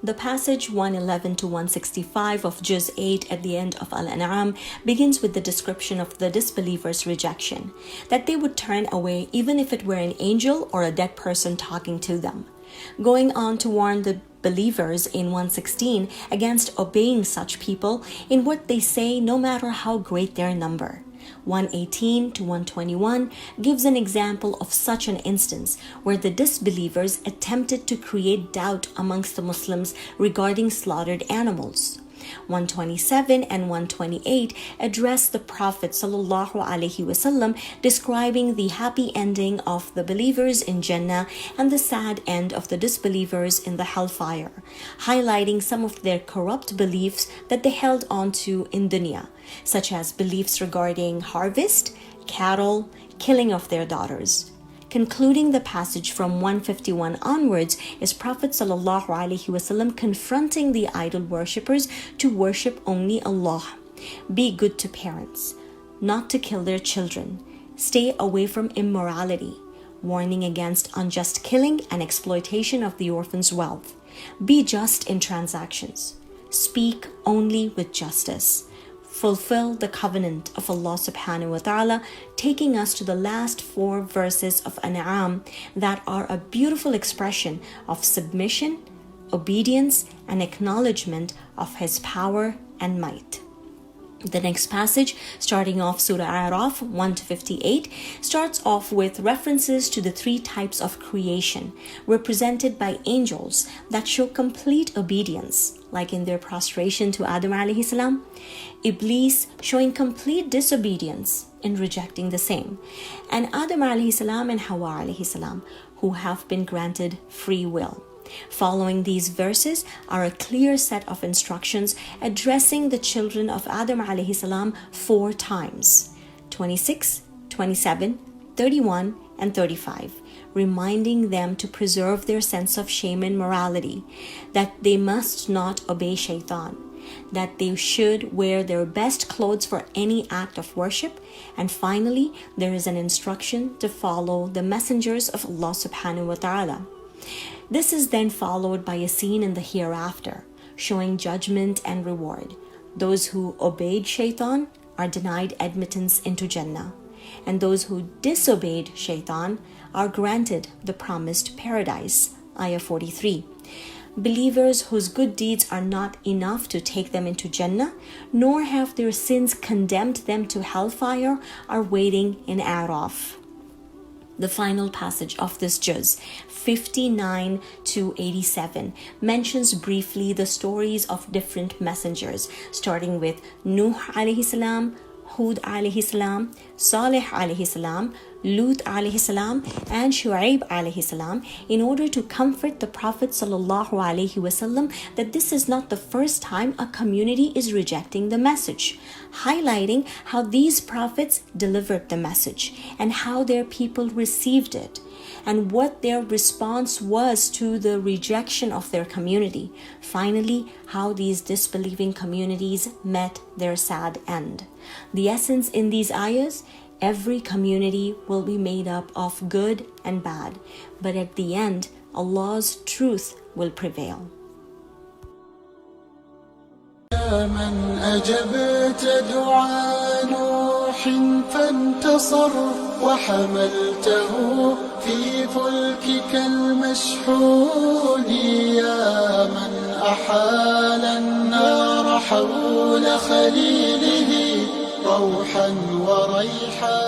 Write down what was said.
The passage 111 to 165 of Juz 8 at the end of Al-An'am begins with the description of the disbelievers' rejection, that they would turn away even if it were an angel or a dead person talking to them, going on to warn the believers in 116 against obeying such people in what they say, no matter how great their number. 118 to 121 gives an example of such an instance where the disbelievers attempted to create doubt amongst the Muslims regarding slaughtered animals. 127 and 128 address the Prophet ﷺ, describing the happy ending of the believers in Jannah and the sad end of the disbelievers in the hellfire, highlighting some of their corrupt beliefs that they held on to in dunya, such as beliefs regarding harvest, cattle, killing of their daughters. Concluding the passage from 151 onwards is Prophet ﷺ confronting the idol worshippers to worship only Allah, be good to parents, not to kill their children, stay away from immorality, warning against unjust killing and exploitation of the orphan's wealth, be just in transactions, speak only with justice, fulfill the covenant of Allah subhanahu wa ta'ala, taking us to the last 4 verses of An'am that are a beautiful expression of submission, obedience, and acknowledgement of His power and might. The next passage, starting off Surah A'raf 1 to 58, starts off with references to the 3 types of creation represented by angels that show complete obedience, like in their prostration to Adam alayhi salam, Iblis showing complete disobedience in rejecting the same, and Adam alayhi salam and Hawa alayhi salam, who have been granted free will. Following these verses are a clear set of instructions addressing the children of Adam alayhi salam 4 times, 26, 27, 31, and 35, reminding them to preserve their sense of shame and morality, that they must not obey shaitan, that they should wear their best clothes for any act of worship, and finally, there is an instruction to follow the messengers of Allah subhanahu wa ta'ala. This is then followed by a scene in the hereafter, showing judgment and reward. Those who obeyed shaitan are denied admittance into Jannah, and those who disobeyed shaitan are granted the promised paradise. Ayah 43. Believers whose good deeds are not enough to take them into Jannah, nor have their sins condemned them to hellfire, are waiting in A'raf. The final passage of this juz, 59 to 87, mentions briefly the stories of different messengers, starting with Nuh alayhi salam, Hud alayhi salam, Salih alayhi salam, Lut alayhi salam, and Shu'aib alayhi salam, in order to comfort the Prophet sallallahu alayhi wasallam that this is not the first time a community is rejecting the message, highlighting how these prophets delivered the message and how their people received it, and what their response was to the rejection of their community. Finally, how these disbelieving communities met their sad end. The essence in these ayahs: every community will be made up of good and bad, but at the end, Allah's truth will prevail. من أجبت دعاء نوح فانتصر وحملته في فلكك المشحون يا من أحال النار حول خليله روحا وريحا